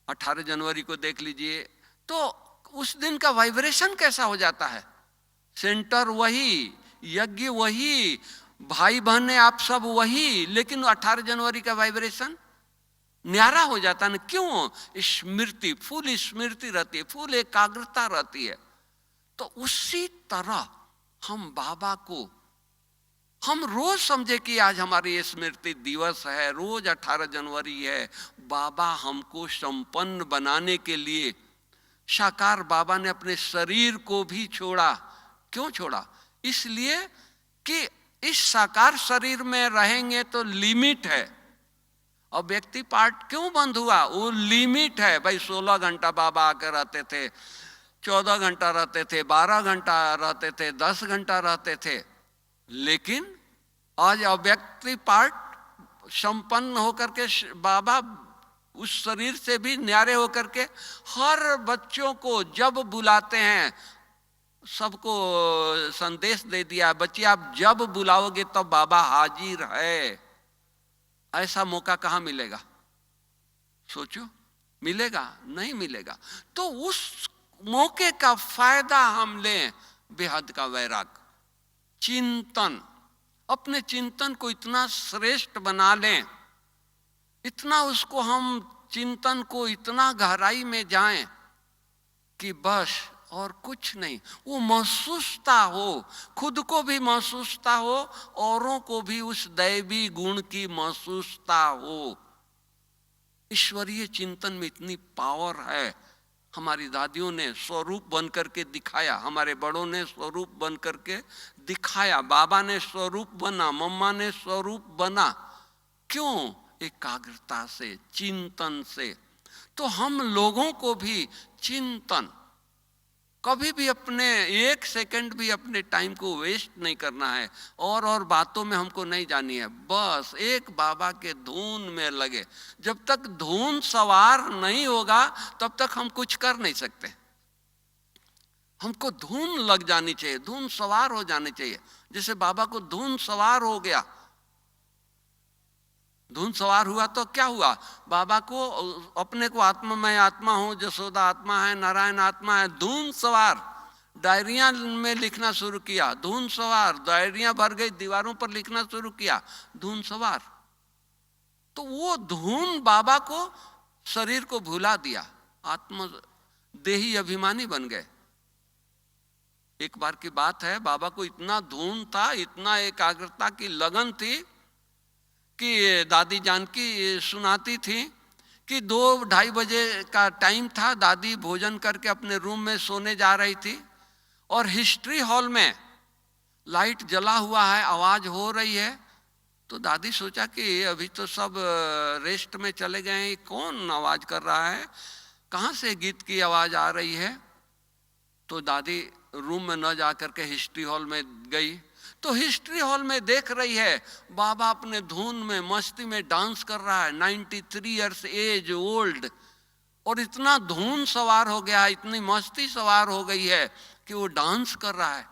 18 जनवरी को देख लीजिए, तो उस दिन का वाइब्रेशन कैसा हो जाता है। सेंटर वही, यज्ञ वही, भाई बहनें आप सब वही, लेकिन 18 जनवरी का वाइब्रेशन न्यारा हो जाता है। क्यों? स्मृति, फुल स्मृति रहती है, फुल एकाग्रता रहती है। तो उसी तरह हम बाबा को, हम रोज समझे कि आज हमारी स्मृति दिवस है, रोज 18 जनवरी है। बाबा हमको संपन्न बनाने के लिए साकार बाबा ने अपने शरीर को भी छोड़ा। क्यों छोड़ा? इसलिए कि इस साकार शरीर में रहेंगे तो लिमिट है। अब व्यक्ति पार्ट क्यों बंद हुआ? वो लिमिट है भाई। 16 घंटा बाबा आकर रहते थे, 14 घंटा रहते थे, 12 घंटा रहते थे, 10 घंटा रहते थे। लेकिन आज अव्यक्ति पार्ट संपन्न होकर के बाबा उस शरीर से भी न्यारे होकर के हर बच्चों को जब बुलाते हैं, सबको संदेश दे दिया, बच्चे आप जब बुलाओगे तब बाबा हाजिर है। ऐसा मौका कहाँ मिलेगा? सोचो, मिलेगा? नहीं मिलेगा। तो उस मौके का फायदा हम लें। बेहद का वैराग, चिंतन, अपने चिंतन को इतना श्रेष्ठ बना लें, इतना उसको हम चिंतन को इतना गहराई में जाएं कि बस और कुछ नहीं। वो महसूसता हो, खुद को भी महसूसता हो, औरों को भी उस दैवी गुण की महसूसता हो। ईश्वरीय चिंतन में इतनी पावर है। हमारी दादियों ने स्वरूप बन करके दिखाया, हमारे बड़ों ने स्वरूप बन करके दिखाया, बाबा ने स्वरूप बना, मम्मा ने स्वरूप बना। क्यों? एकाग्रता से, चिंतन से। तो हम लोगों को भी चिंतन, कभी भी अपने एक सेकंड भी अपने टाइम को वेस्ट नहीं करना है, और बातों में हमको नहीं जानी है, बस एक बाबा के धुन में लगे। जब तक धुन सवार नहीं होगा तब तक हम कुछ कर नहीं सकते। हमको धुन लग जानी चाहिए, धुन सवार हो जानी चाहिए। जैसे बाबा को धुन सवार हो गया, धुन सवार हुआ तो क्या हुआ, बाबा को अपने को आत्मा, मैं आत्मा हूँ, जसोदा आत्मा है, नारायण आत्मा है, धुन सवार। डायरिया में लिखना शुरू किया, धुन सवार, डायरिया भर गई, दीवारों पर लिखना शुरू किया, धुन सवार। तो वो धुन बाबा को, शरीर को भुला दिया, आत्म देही अभिमानी बन गए। एक बार की बात है, बाबा को इतना धुन था, इतना एकाग्रता की लगन थी कि दादी जानकी सुनाती थी कि 2-2:30 बजे का टाइम था, दादी भोजन करके अपने रूम में सोने जा रही थी, और हिस्ट्री हॉल में लाइट जला हुआ है, आवाज हो रही है। तो दादी सोचा कि अभी तो सब रेस्ट में चले गए हैं, कौन आवाज कर रहा है, कहाँ से गीत की आवाज आ रही है। तो दादी रूम में न जाकर के हिस्ट्री हॉल में गई, तो हिस्ट्री हॉल में देख रही है बाबा अपने धुन में, मस्ती में डांस कर रहा है, 93 इयर्स एज ओल्ड, और इतना धुन सवार हो गया, इतनी मस्ती सवार हो गई है कि वो डांस कर रहा है।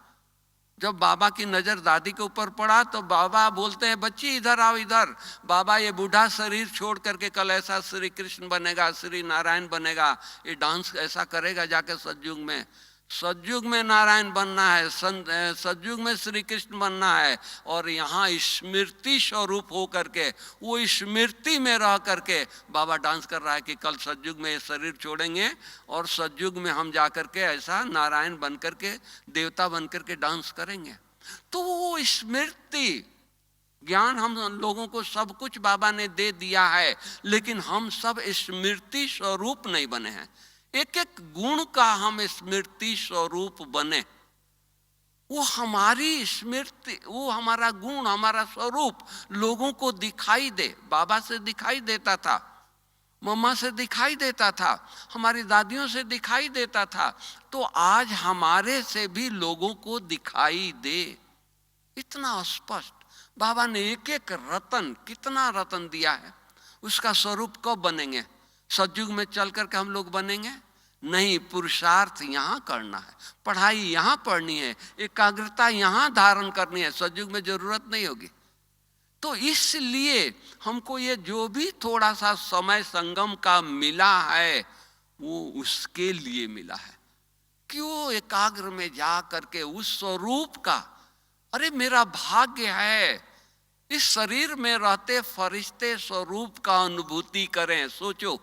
जब बाबा की नजर दादी के ऊपर पड़ा तो बाबा बोलते हैं, बच्ची इधर आओ इधर। बाबा ये बूढ़ा शरीर छोड़ करके कल ऐसा श्री कृष्ण बनेगा, श्री नारायण बनेगा, ये डांस ऐसा करेगा जाके सतयुग में। सतयुग में नारायण बनना है, सतयुग में श्री कृष्ण बनना है, और यहाँ स्मृति स्वरूप हो करके, वो स्मृति में रह करके बाबा डांस कर रहा है कि कल सतयुग में ये शरीर छोड़ेंगे और सतयुग में हम जा करके ऐसा नारायण बन करके, देवता बन करके डांस करेंगे। तो वो स्मृति ज्ञान हम लोगों को सब कुछ बाबा ने दे दिया है, लेकिन हम सब स्मृति स्वरूप नहीं बने हैं। एक एक गुण का हम स्मृति स्वरूप बने, वो हमारी स्मृति, वो हमारा गुण, हमारा स्वरूप लोगों को दिखाई दे। बाबा से दिखाई देता था, मम्मा से दिखाई देता था, हमारी दादियों से दिखाई देता था, तो आज हमारे से भी लोगों को दिखाई दे। इतना स्पष्ट बाबा ने एक एक रतन, कितना रतन दिया है। उसका स्वरूप कब बनेंगे? सतयुग में चल करके हम लोग बनेंगे? नहीं, पुरुषार्थ यहाँ करना है, पढ़ाई यहाँ पढ़नी है, एकाग्रता यहाँ धारण करनी है, सतयुग में जरूरत नहीं होगी। तो इसलिए हमको ये जो भी थोड़ा सा समय संगम का मिला है वो उसके लिए मिला है कि वो एकाग्र में जा करके उस स्वरूप का, अरे मेरा भाग्य है इस शरीर में रहते फरिश्ते स्वरूप का अनुभूति करें। सोचो,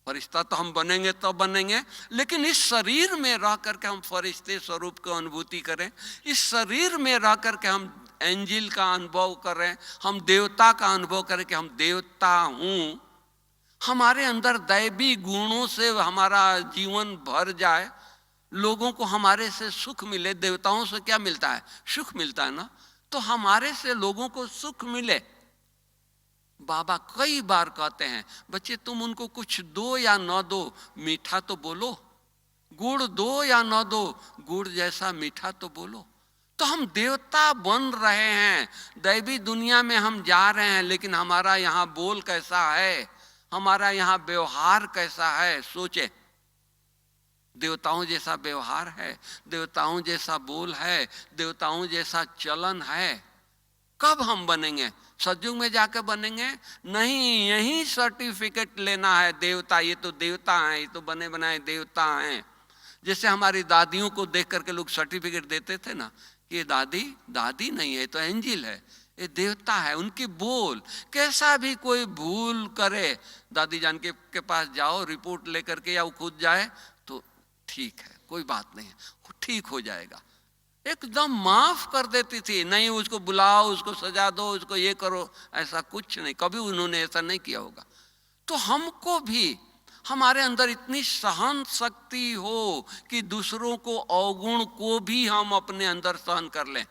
फरिश्ता तो हम बनेंगे तो बनेंगे, लेकिन इस शरीर में रह करके हम फरिश्ते स्वरूप की अनुभूति करें, इस शरीर में रह करके हम एंजिल का अनुभव करें, हम देवता का अनुभव करें कि हम देवता हूँ, हमारे अंदर दैवी गुणों से हमारा जीवन भर जाए, लोगों को हमारे से सुख मिले। देवताओं से क्या मिलता है? सुख मिलता है ना, तो हमारे से लोगों को सुख मिले। बाबा कई बार कहते हैं, बच्चे तुम उनको कुछ दो या न दो, मीठा तो बोलो, गुड़ दो या न दो, गुड़ जैसा मीठा तो बोलो। तो हम देवता बन रहे हैं, दैवी दुनिया में हम जा रहे हैं, लेकिन हमारा यहाँ बोल कैसा है, हमारा यहाँ व्यवहार कैसा है? सोचे, देवताओं जैसा व्यवहार है, देवताओं जैसा बोल है, देवताओं जैसा चलन है, कब हम बनेंगे? सतयुग में जाकर बनेंगे? नहीं, यही सर्टिफिकेट लेना है देवता, ये तो देवता हैं, ये तो बने बनाए देवता हैं। जैसे हमारी दादियों को देख करके लोग सर्टिफिकेट देते थे ना कि दादी दादी नहीं है, तो एंजिल है, ये देवता है। उनकी बोल कैसा भी कोई भूल करे, दादी जान के पास जाओ, रिपोर्ट लेकर के, या वो खुद जाए तो ठीक है, कोई बात नहीं है, ठीक हो जाएगा, एकदम माफ कर देती थी। नहीं, उसको बुलाओ, उसको सजा दो, उसको ये करो, ऐसा कुछ नहीं, कभी उन्होंने ऐसा नहीं किया होगा। तो हमको भी हमारे अंदर इतनी सहन शक्ति हो कि दूसरों को, अवगुण को भी हम अपने अंदर सहन कर लें।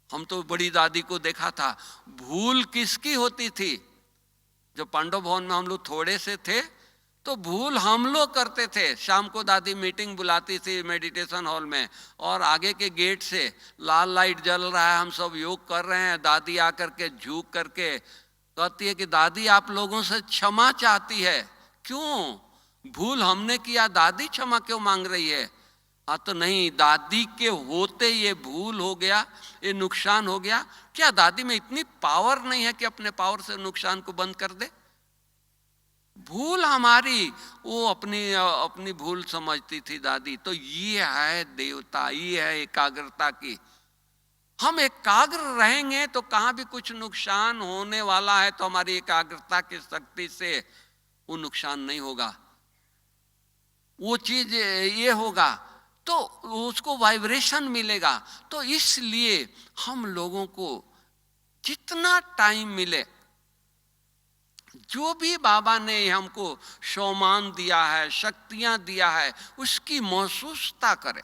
हम तो बड़ी दादी को देखा था, भूल किसकी होती थी? जब पांडव भवन में हम लोग थोड़े से थे तो भूल हम लोग करते थे। शाम को दादी मीटिंग बुलाती थी मेडिटेशन हॉल में, और आगे के गेट से लाल लाइट जल रहा है, हम सब योग कर रहे हैं, दादी आकर के झुक करके कहती है कि दादी आप लोगों से क्षमा चाहती है। क्यों? भूल हमने किया, दादी क्षमा क्यों मांग रही है? हाँ तो नहीं, दादी के होते ये भूल हो गया, ये नुकसान हो गया। क्या दादी में इतनी पावर नहीं है कि अपने पावर से नुकसान को बंद कर दे? भूल हमारी, वो अपनी भूल समझती थी दादी। तो ये है देवता, ये है एकाग्रता की। हम एकाग्र रहेंगे तो कहाँ भी कुछ नुकसान होने वाला है तो हमारी एकाग्रता की शक्ति से वो नुकसान नहीं होगा, वो चीज ये होगा तो उसको वाइब्रेशन मिलेगा। तो इसलिए हम लोगों को जितना टाइम मिले, जो भी बाबा ने हमको सम्मान दिया है, शक्तियां दिया है, उसकी महसूसता करें।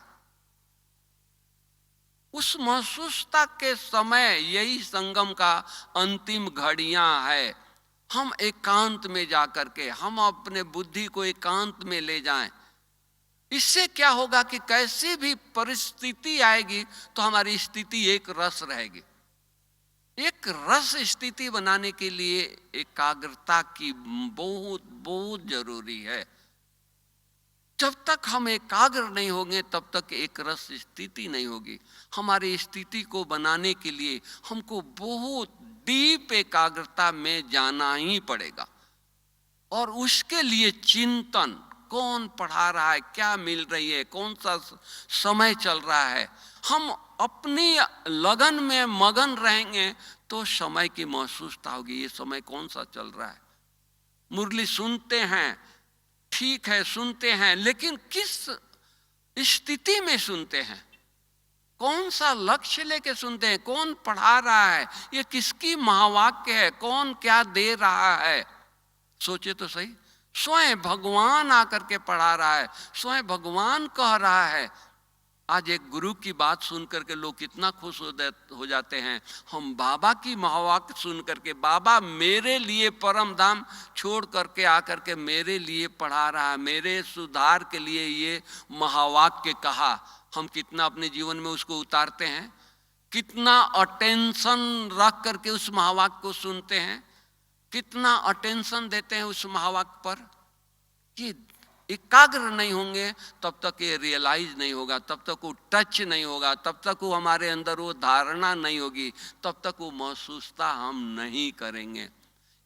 उस महसूसता के समय यही संगम का अंतिम घड़ियां है। हम एकांत में जाकर के हम अपने बुद्धि को एकांत में ले जाएं। इससे क्या होगा कि कैसी भी परिस्थिति आएगी तो हमारी स्थिति एक रस रहेगी। एक रस स्थिति बनाने के लिए एकाग्रता की बहुत बहुत जरूरी है। जब तक हम एकाग्र नहीं होंगे तब तक एक रस स्थिति नहीं होगी। हमारी स्थिति को बनाने के लिए हमको बहुत डीप एकाग्रता में जाना ही पड़ेगा। और उसके लिए चिंतन, कौन पढ़ा रहा है, क्या मिल रही है, कौन सा समय चल रहा है, हम अपनी लगन में मगन रहेंगे तो समय की महसूसता होगी। ये समय कौन सा चल रहा है। मुरली सुनते हैं, ठीक है सुनते हैं, लेकिन किस स्थिति में सुनते हैं, कौन सा लक्ष्य लेके सुनते हैं, कौन पढ़ा रहा है, ये किसकी महावाक्य है, कौन क्या दे रहा है। सोचे तो सही। स्वयं भगवान आकर के पढ़ा रहा है, स्वयं भगवान कह रहा है। आज एक गुरु की बात सुन करके लोग कितना खुश हो जाते हैं। हम बाबा की महावाक्य सुन करके, बाबा मेरे लिए परम धाम छोड़ करके आकर के मेरे लिए पढ़ा रहा है, मेरे सुधार के लिए ये महावाक्य कहा। हम कितना अपने जीवन में उसको उतारते हैं, कितना अटेंशन रख करके उस महावाक्य को सुनते हैं, कितना अटेंशन देते हैं उस महावाक्य पर। कि एकाग्र नहीं होंगे तब तक ये रियलाइज नहीं होगा, तब तक वो टच नहीं होगा, तब तक वो हमारे अंदर वो धारणा नहीं होगी, तब तक वो महसूसता हम नहीं करेंगे।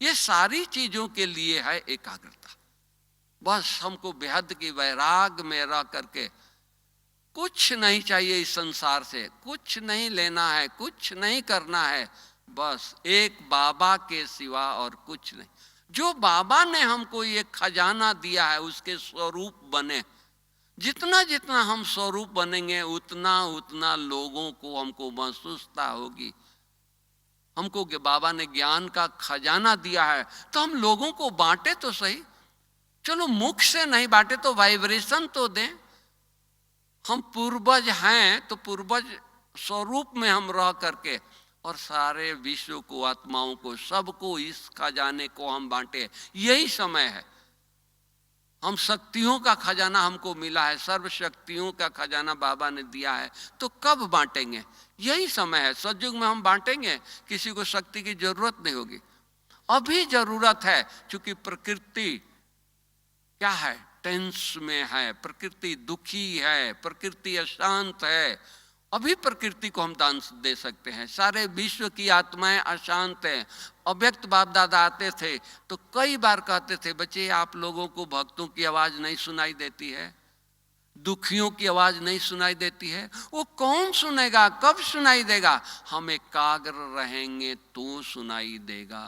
ये सारी चीजों के लिए है एकाग्रता। बस हमको बेहद की वैराग में रह करके कुछ नहीं चाहिए, इस संसार से कुछ नहीं लेना है, कुछ नहीं करना है, बस एक बाबा के सिवा और कुछ नहीं। जो बाबा ने हमको ये खजाना दिया है उसके स्वरूप बने। जितना जितना हम स्वरूप बनेंगे उतना उतना लोगों को हमको महसूसता होगी। हमको के बाबा ने ज्ञान का खजाना दिया है तो हम लोगों को बांटे तो सही। चलो मुख से नहीं बांटे तो वाइब्रेशन तो दें। हम पूर्वज हैं तो पूर्वज स्वरूप में हम रह करके और सारे विश्व को, आत्माओं को, सबको इस खजाने को हम बांटे। यही समय है। हम शक्तियों का खजाना हमको मिला है, सर्व शक्तियों का खजाना बाबा ने दिया है, तो कब बांटेंगे? यही समय है। सतयुग में हम बांटेंगे, किसी को शक्ति की जरूरत नहीं होगी। अभी जरूरत है, क्योंकि प्रकृति क्या है, टेंस में है, प्रकृति दुखी है, प्रकृति अशांत है। अभी प्रकृति को हम दान दे सकते हैं। सारे विश्व की आत्माएं अशांत हैं। अव्यक्त बाप दादा आते थे तो कई बार कहते थे, बच्चे आप लोगों को भक्तों की आवाज नहीं सुनाई देती है, दुखियों की आवाज नहीं सुनाई देती है। वो कौन सुनेगा, कब सुनाई देगा? हम एकाग्र रहेंगे तो सुनाई देगा।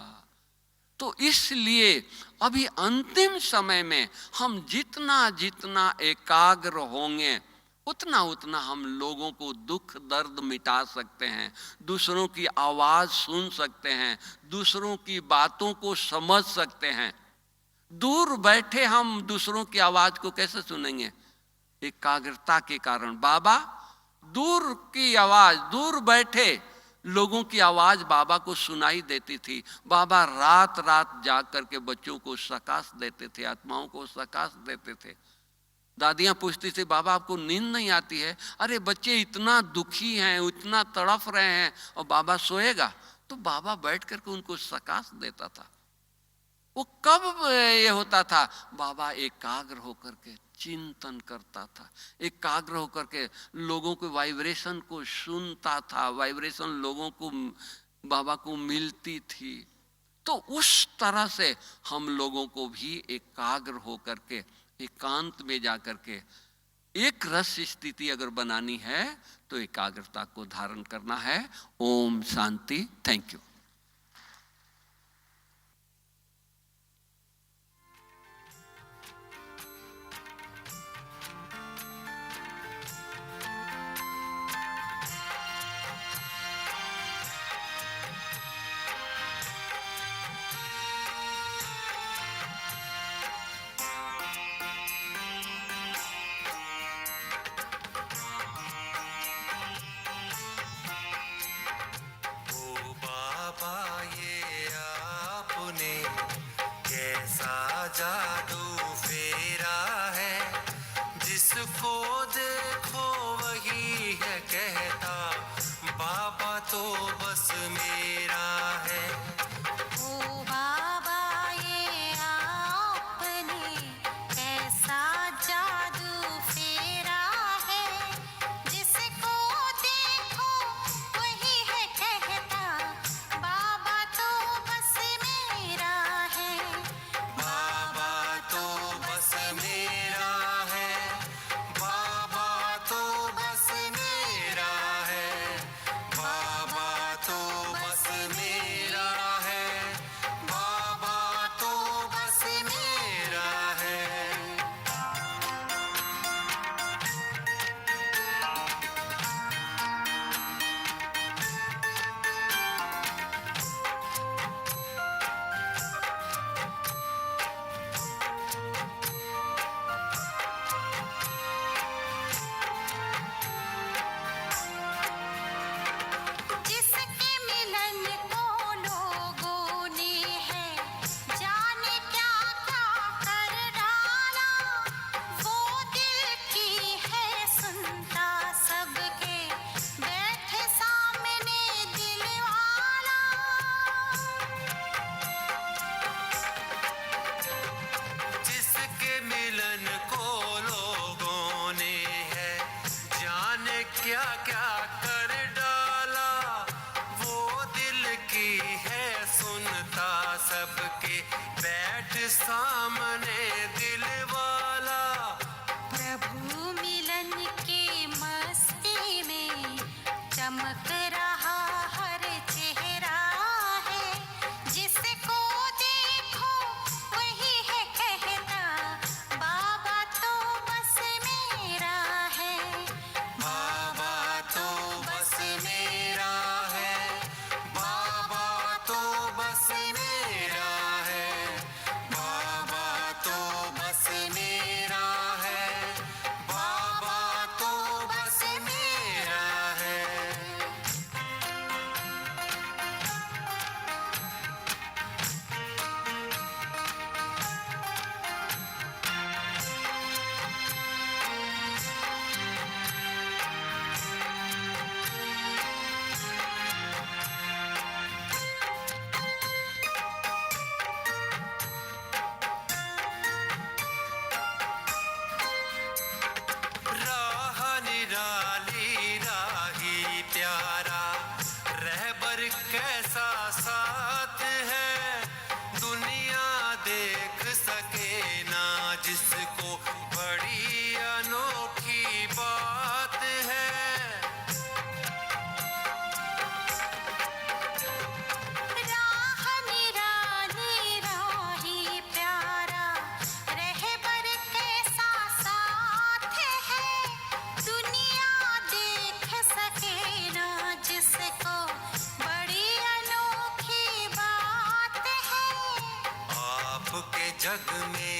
तो इसलिए अभी अंतिम समय में हम जितना जितना एकाग्र होंगे उतना उतना हम लोगों को दुख दर्द मिटा सकते हैं, दूसरों की आवाज सुन सकते हैं, दूसरों की बातों को समझ सकते हैं। दूर बैठे हम दूसरों की आवाज को कैसे सुनेंगे? एकाग्रता के कारण। बाबा दूर की आवाज, दूर बैठे लोगों की आवाज बाबा को सुनाई देती थी। बाबा रात रात जाग करके बच्चों को सकाश देते थे, आत्माओं को सकाश देते थे। दादियां पूछती थी, बाबा आपको नींद नहीं आती है? अरे बच्चे इतना दुखी हैं, इतना तड़फ रहे हैं, और बाबा सोएगा? तो बाबा बैठ करके उनको सकाश देता था। वो कब ये होता था? बाबा एकाग्र होकर के चिंतन करता था, एकाग्र होकर के लोगों के वाइब्रेशन को सुनता था, वाइब्रेशन लोगों को बाबा को मिलती थी। तो उस तरह से हम लोगों को भी एकाग्र होकर के एकांत में जाकर के एक रस स्थिति अगर बनानी है तो एकाग्रता को धारण करना है। ओम शांति। Thank you. जादू फेरा है, जिसको देखो वही है कहता, बाबा तो बस मेरा है। ओ बाबा ये आपने कैसा जादू फेरा है, जिसको देखो वही है कहता, बाबा तो बस मेरा है। बाबा तो बस मेरा है, बाबा तो बस मेरा है, बाबा तो बस मेरा है, बाबा तो बस मेरा है। जिसके मिलन को लोगों ने है जाने क्या क्या कर डाला, वो दिल की है सुनता सबके, बैठे सामने दिल वाला। जिसके मिलन को लोगों ने है जाने क्या क्या कर डाला, वो दिल की है सुनता सबके, बैठ सामने दिल वाला। प्रभु मिलन के मस्ती में चमक रहा हर चेहरा है, जिसको देखो वही है कहता, बाबा तो बस मेरा है। बाबा तो बस मेरा है, बाबा तो बस मेरा है, बाबा तो बस मेरा है, बाबा तो बस मेरा है। राह निराली राही प्यारा, रहबर कैसा साथ है, दुनिया देख सके ना जिसको, बड़ी अनोखी बात है। राह निराली राही प्यारा, रहबर कैसा साथ है, दुनिया देख सके ना जिसको, बड़ी अनोखी बात है। आपके जग में